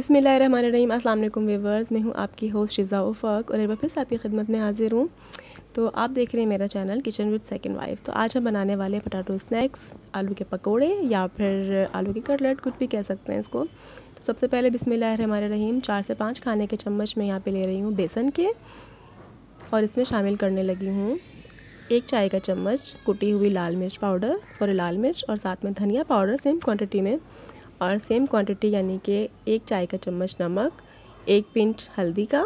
बिस्मिल्लाहिर्रहमानिर्रहीम। अस्सलाम वालेकुम व्यूअर्स, मैं हूँ आपकी होस्ट शिज़ा उफ़क़ और एक बार फिर से आपकी खिदमत में हाज़िर हूँ। तो आप देख रहे हैं मेरा channel kitchen with second wife. तो आज हम बनाने वाले हैं पोटैटो स्नैक्स, आलू के पकोड़े या फिर आलू की कटलेट, कुछ भी कह सकते हैं इसको। तो सबसे पहले बिस्मिल्लाहिर्रहमानिर्रहीम 4 से 5 खाने के चम्मच मैं यहाँ पर ले रही हूँ बेसन के, और इसमें शामिल करने लगी हूँ 1 चाय का चम्मच कुटी हुई लाल मिर्च और साथ में धनिया पाउडर सेम क्वांटिटी में, और सेम क्वांटिटी यानी कि 1 चाय का चम्मच नमक, 1 पिंच हल्दी का,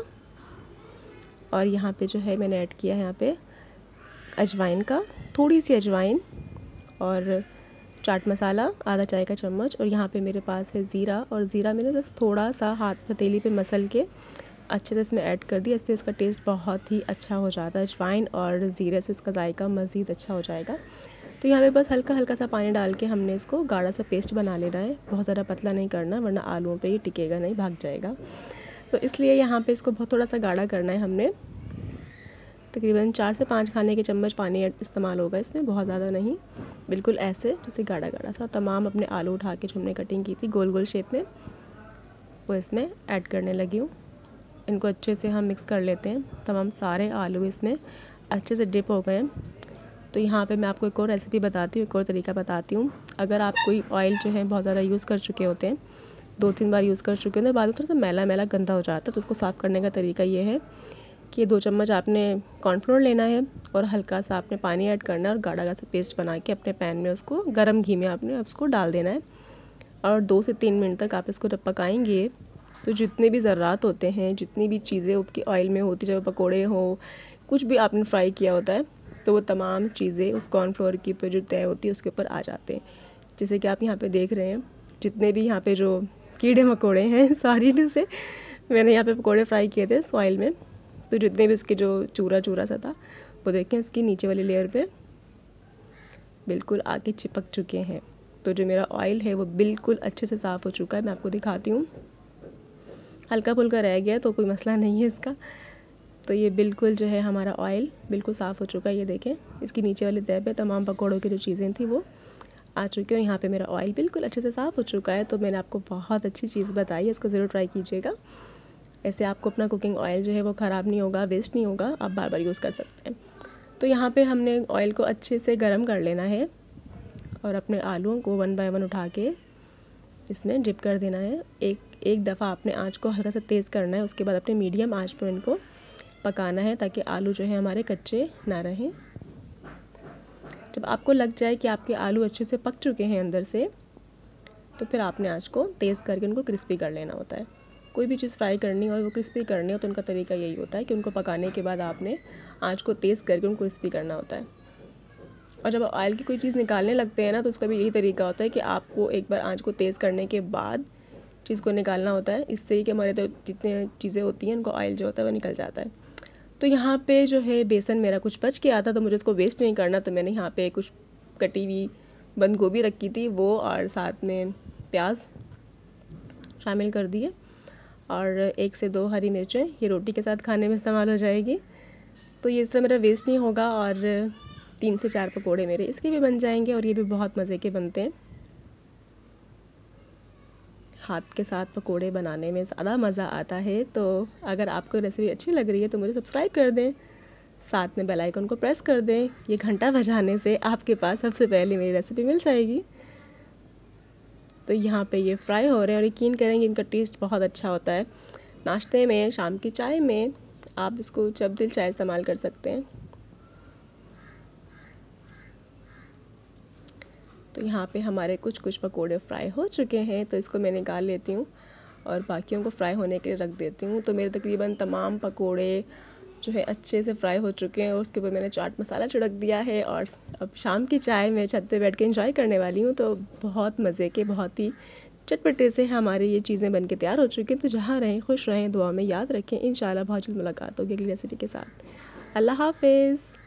और यहाँ पे जो है मैंने ऐड किया है यहाँ पे अजवाइन का, थोड़ी सी अजवाइन, और चाट मसाला आधा चाय का चम्मच, और यहाँ पे मेरे पास है ज़ीरा, और ज़ीरा मैंने बस थोड़ा सा हाथ हथेली पे मसल के अच्छे से इसमें ऐड कर दिया। इससे इसका टेस्ट बहुत ही अच्छा हो जाता है। अजवाइन और ज़ीरे से इसका जायका मज़ीद अच्छा हो जाएगा। तो यहाँ पे बस हल्का हल्का सा पानी डाल के हमने इसको गाढ़ा सा पेस्ट बना लेना है। बहुत ज़्यादा पतला नहीं करना, वरना आलूओं पे ये टिकेगा नहीं, भाग जाएगा। तो इसलिए यहाँ पे इसको बहुत थोड़ा सा गाढ़ा करना है हमने। तकरीबन 4 से 5 खाने के चम्मच पानी इस्तेमाल होगा इसमें, बहुत ज़्यादा नहीं, बिल्कुल ऐसे जैसे गाढ़ा गाढ़ा सा। तमाम अपने आलू उठा के जो हमने कटिंग की थी गोल गोल शेप में, वो इसमें ऐड करने लगी हूँ। इनको अच्छे से हम मिक्स कर लेते हैं। तमाम सारे आलू इसमें अच्छे से डिप हो गए हैं। तो यहाँ पे मैं आपको एक और रेसिपी बताती हूँ, एक और तरीका बताती हूँ। अगर आप कोई ऑयल जो है बहुत ज़्यादा यूज़ कर चुके होते हैं, 2-3 बार यूज़ कर चुके होते हैं, बाद में थोड़ा सा मैला मैला गंदा हो जाता है, तो उसको साफ़ करने का तरीका ये है कि 2 चम्मच आपने कॉर्नफ्लोर लेना है और हल्का सा आपने पानी ऐड करना है, और गाढ़ा गाढ़ा सा पेस्ट बना के अपने पैन में उसको गर्म घी में आपने उसको डाल देना है, और 2 से 3 मिनट तक आप इसको जब पकाएंगे तो जितने भी ज़र्रात होते हैं, जितनी भी चीज़ें आपकी ऑयल में होती, चाहे पकोड़े हो, कुछ भी आपने फ्राई किया होता है, तो वो तमाम चीज़ें उस कॉर्नफ्लोर के ऊपर जो तय होती है उसके ऊपर आ जाते हैं। जैसे कि आप यहाँ पे देख रहे हैं, जितने भी यहाँ पे जो कीड़े मकोड़े हैं, सॉरी से मैंने यहाँ पे पकोड़े फ्राई किए थे इस ऑयल में, तो जितने भी उसके जो चूरा चूरा सा था, वो देखें इसकी नीचे वाली लेयर पे बिल्कुल आके चिपक चुके हैं। तो जो मेरा ऑयल है वो बिल्कुल अच्छे से साफ़ हो चुका है। मैं आपको दिखाती हूँ, हल्का फुल्का रह गया तो कोई मसला नहीं है इसका। तो ये बिल्कुल जो है हमारा ऑयल बिल्कुल साफ़ हो चुका है। ये देखें, इसकी नीचे वाली तह पे तमाम पकौड़ों की जो चीज़ें थी वो आ चुकी हैं, और यहाँ पे मेरा ऑयल बिल्कुल अच्छे से साफ़ हो चुका है। तो मैंने आपको बहुत अच्छी चीज़ बताई है, इसको ज़रूर ट्राई कीजिएगा। ऐसे आपको अपना कुकिंग ऑयल जो है वो ख़राब नहीं होगा, वेस्ट नहीं होगा, आप बार बार यूज़ कर सकते हैं। तो यहाँ पर हमने ऑयल को अच्छे से गर्म कर लेना है, और अपने आलूओं को 1 बाय 1 उठा के इसमें डिप कर देना है। एक दफ़ा आपने आंच को हल्का सा तेज़ करना है, उसके बाद अपने मीडियम आंच पर इनको पकाना है, ताकि आलू जो है हमारे कच्चे ना रहें। जब आपको लग जाए कि आपके आलू अच्छे से पक चुके हैं अंदर से, तो फिर आपने आंच को तेज़ करके उनको क्रिस्पी कर लेना होता है। कोई भी चीज़ फ्राई करनी और वो क्रिस्पी करनी हो तो उनका तरीका यही होता है कि उनको पकाने के बाद आपने आंच को तेज़ करके उनको क्रिस्पी करना होता है। और जब ऑयल की कोई चीज़ निकालने लगते हैं ना, तो उसका भी यही तरीका होता है कि आपको एक बार आंच को तेज़ करने के बाद चीज़ को निकालना होता है। इससे ही कि हमारे तो जितनी चीज़ें होती हैं उनको ऑयल जो होता है वो निकल जाता है। तो यहाँ पे जो है बेसन मेरा कुछ बच गया था, तो मुझे उसको वेस्ट नहीं करना, तो मैंने यहाँ पे कुछ कटी हुई बंद गोभी रखी थी वो, और साथ में प्याज शामिल कर दिए, और 1 से 2 हरी मिर्चें, ये रोटी के साथ खाने में इस्तेमाल हो जाएगी। तो ये इस तरह मेरा वेस्ट नहीं होगा, और 3 से 4 पकोड़े मेरे इसके भी बन जाएंगे, और ये भी बहुत मज़े के बनते हैं। हाथ के साथ पकोड़े बनाने में ज़्यादा मज़ा आता है। तो अगर आपको रेसिपी अच्छी लग रही है तो मुझे सब्सक्राइब कर दें, साथ में बेल आइकन को प्रेस कर दें। ये घंटा बजाने से आपके पास सबसे पहले मेरी रेसिपी मिल जाएगी। तो यहाँ पे ये फ्राई हो रहे हैं, और यकीन करेंगे इनका टेस्ट बहुत अच्छा होता है। नाश्ते में, शाम की चाय में आप इसको जब दिल चाय इस्तेमाल कर सकते हैं। तो यहाँ पे हमारे कुछ पकोड़े फ्राई हो चुके हैं, तो इसको मैं निकाल लेती हूँ और बाकियों को फ्राई होने के लिए रख देती हूँ। तो मेरे तकरीबन तमाम पकोड़े जो है अच्छे से फ्राई हो चुके हैं, और उसके ऊपर मैंने चाट मसाला छिड़क दिया है, और अब शाम की चाय मैं छत पे बैठ के एंजॉय करने वाली हूँ। तो बहुत मज़े के, बहुत ही चटपटे से हमारी ये चीज़ें बन के तैयार हो चुकी हैं। तो जहाँ रहें खुश रहें, दुआ में याद रखें। इंशाल्लाह बहुत जल्द मुलाकात होगी अगली रेसिपी के साथ। अल्लाह हाफ़िज़।